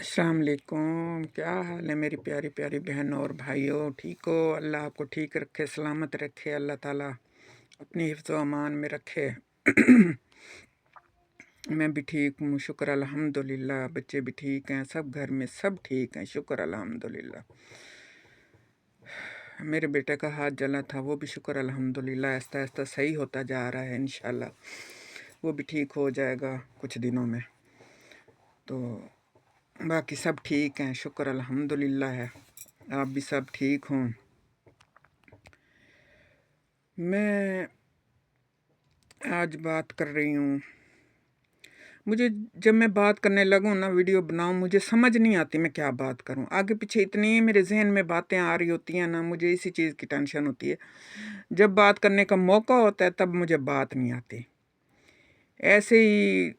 अस्सलाम वालेकुम। क्या हाल है मेरी प्यारी प्यारी बहनों और भाइयों? ठीक हो? अल्लाह आपको ठीक रखे, सलामत रखे। अल्लाह ताला अपनी हिफ्ज़ व अमान में रखे। मैं भी ठीक हूँ, शुक्र अल्हम्दुलिल्लाह। बच्चे भी ठीक हैं, सब घर में सब ठीक हैं, शुक्र अल्हम्दुलिल्लाह। मेरे बेटे का हाथ जला था, वो भी शुक्र अल्हम्दुलिल्लाह आहिस्ता आहिस्ता सही होता जा रहा है। इंशाल्लाह वो भी ठीक हो जाएगा कुछ दिनों में। तो बाकी सब ठीक हैं, शुक्र अल्हम्दुलिल्लाह है। आप भी सब ठीक हों। मैं आज बात कर रही हूँ, मुझे जब मैं बात करने लगूँ ना, वीडियो बनाऊँ, मुझे समझ नहीं आती मैं क्या बात करूँ। आगे पीछे इतनी मेरे जहन में बातें आ रही होती हैं ना, मुझे इसी चीज़ की टेंशन होती है। जब बात करने का मौका होता है तब मुझे बात नहीं आती। ऐसे ही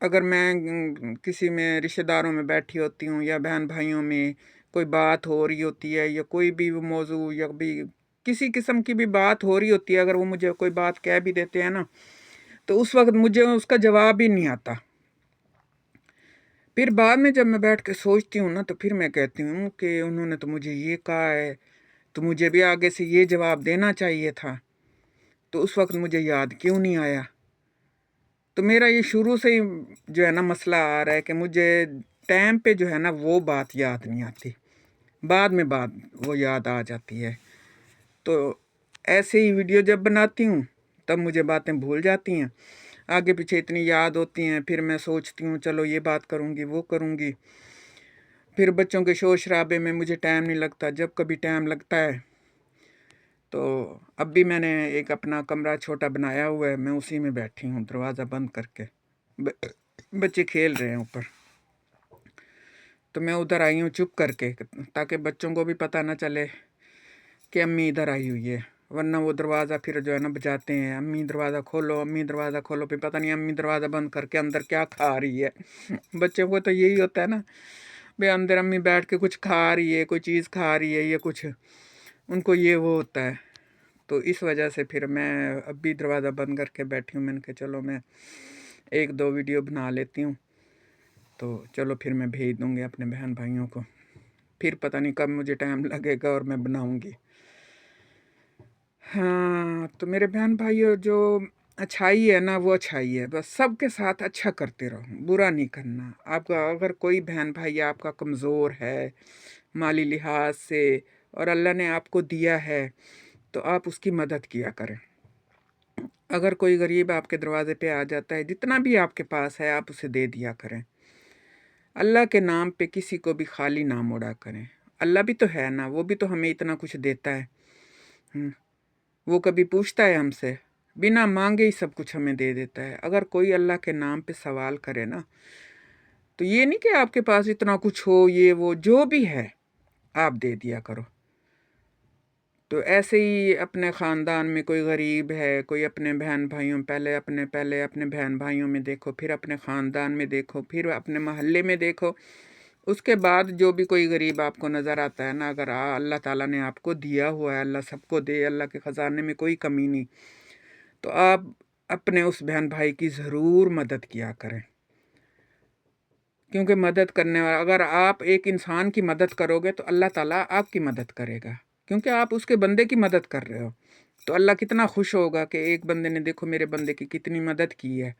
अगर मैं किसी में रिश्तेदारों में बैठी होती हूँ या बहन भाइयों में कोई बात हो रही होती है, या कोई भी मौजू या भी किसी किस्म की भी बात हो रही होती है, अगर वो मुझे कोई बात कह भी देते हैं ना, तो उस वक्त मुझे उसका जवाब ही नहीं आता। फिर बाद में जब मैं बैठ के सोचती हूँ ना, तो फिर मैं कहती हूँ कि उन्होंने तो मुझे ये कहा है, तो मुझे भी आगे से ये जवाब देना चाहिए था, तो उस वक्त मुझे याद क्यों नहीं आया। तो मेरा ये शुरू से ही जो है ना मसला आ रहा है कि मुझे टाइम पे जो है ना वो बात याद नहीं आती, बाद में बात वो याद आ जाती है। तो ऐसे ही वीडियो जब बनाती हूँ तब मुझे बातें भूल जाती हैं, आगे पीछे इतनी याद होती हैं। फिर मैं सोचती हूँ चलो ये बात करूँगी, वो करूँगी। फिर बच्चों के शोर शराबे में मुझे टाइम नहीं लगता। जब कभी टाइम लगता है तो अब भी मैंने एक अपना कमरा छोटा बनाया हुआ है, मैं उसी में बैठी हूँ दरवाज़ा बंद करके। बच्चे खेल रहे हैं ऊपर, तो मैं उधर आई हूँ चुप करके, ताकि बच्चों को भी पता ना चले कि अम्मी इधर आई हुई है। वरना वो दरवाज़ा फिर जो है ना बजाते हैं, अम्मी दरवाज़ा खोलो, अम्मी दरवाज़ा खोलो। फिर पता नहीं अम्मी दरवाज़ा बंद करके अंदर क्या खा रही है। बच्चों को तो यही होता है ना, भाई अंदर अम्मी बैठ के कुछ खा रही है, कोई चीज़ खा रही है, या कुछ उनको ये वो होता है। तो इस वजह से फिर मैं अब भी दरवाज़ा बंद करके बैठी हूँ। मैंने कहा चलो मैं एक दो वीडियो बना लेती हूँ, तो चलो फिर मैं भेज दूँगी अपने बहन भाइयों को। फिर पता नहीं कब मुझे टाइम लगेगा और मैं बनाऊँगी। हाँ, तो मेरे बहन भाइयों, जो अच्छाई है ना वो अच्छाई है, बस सबके साथ अच्छा करते रहो, बुरा नहीं करना। आपका अगर कोई बहन भाई आपका कमज़ोर है माली लिहाज से और अल्लाह ने आपको दिया है, तो आप उसकी मदद किया करें। अगर कोई गरीब आपके दरवाज़े पे आ जाता है, जितना भी आपके पास है आप उसे दे दिया करें। अल्लाह के नाम पे किसी को भी खाली ना मोड़ा करें। अल्लाह भी तो है ना, वो भी तो हमें इतना कुछ देता है। वो कभी पूछता है हमसे? बिना मांगे ही सब कुछ हमें दे देता है। अगर कोई अल्लाह के नाम पे सवाल करे ना, तो ये नहीं कि आपके पास इतना कुछ हो, ये वो जो भी है आप दे दिया करो। तो ऐसे ही अपने ख़ानदान में कोई गरीब है, कोई अपने बहन भाइयों, पहले अपने बहन भाइयों में देखो, फिर अपने ख़ानदान में देखो, फिर अपने मोहल्ले में देखो। उसके बाद जो भी कोई गरीब आपको नज़र आता है ना, अगर अल्लाह ताला ने आपको दिया हुआ है, अल्लाह सबको दे, अल्लाह के ख़जाने में कोई कमी नहीं, तो आप अपने उस बहन भाई की ज़रूर मदद किया करें। क्योंकि मदद करने वाला, अगर आप एक इंसान की मदद करोगे तो अल्लाह ताला आपकी मदद करेगा, क्योंकि आप उसके बंदे की मदद कर रहे हो। तो अल्लाह कितना खुश होगा कि एक बंदे ने देखो मेरे बंदे की कितनी मदद की है।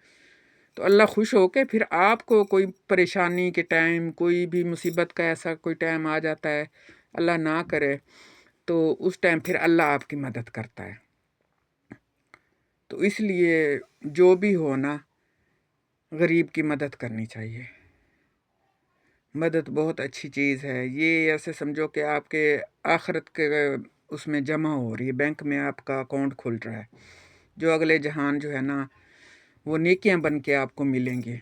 तो अल्लाह खुश हो के फिर आपको कोई परेशानी के टाइम, कोई भी मुसीबत का ऐसा कोई टाइम आ जाता है, अल्लाह ना करे, तो उस टाइम फिर अल्लाह आपकी मदद करता है। तो इसलिए जो भी हो ना, गरीब की मदद करनी चाहिए। मदद बहुत अच्छी चीज़ है। ये ऐसे समझो कि आपके आखिरत के उसमें जमा हो रही है, बैंक में आपका अकाउंट खुल रहा है, जो अगले जहान जो है ना वो नेकियां बन के आपको मिलेंगी।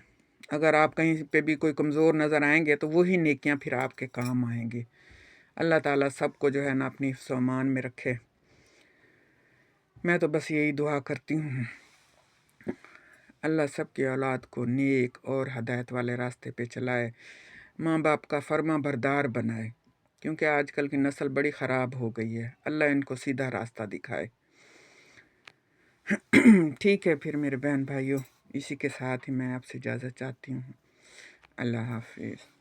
अगर आप कहीं पे भी कोई कमज़ोर नज़र आएंगे तो वही नेकियां फिर आपके काम आएंगी। अल्लाह ताला सबको जो है ना अपनी हिफ्ज़-ओ-अमान में रखे। मैं तो बस यही दुआ करती हूँ, अल्लाह सबकी औलाद को नेक और हदायत वाले रास्ते पे चलाए, माँ बाप का फर्मा बरदार बनाए, क्योंकि आजकल की नस्ल बड़ी ख़राब हो गई है। अल्लाह इनको सीधा रास्ता दिखाए। ठीक है फिर मेरे बहन भाइयों, इसी के साथ ही मैं आपसे इजाज़त चाहती हूँ। अल्लाह हाफ़िज़।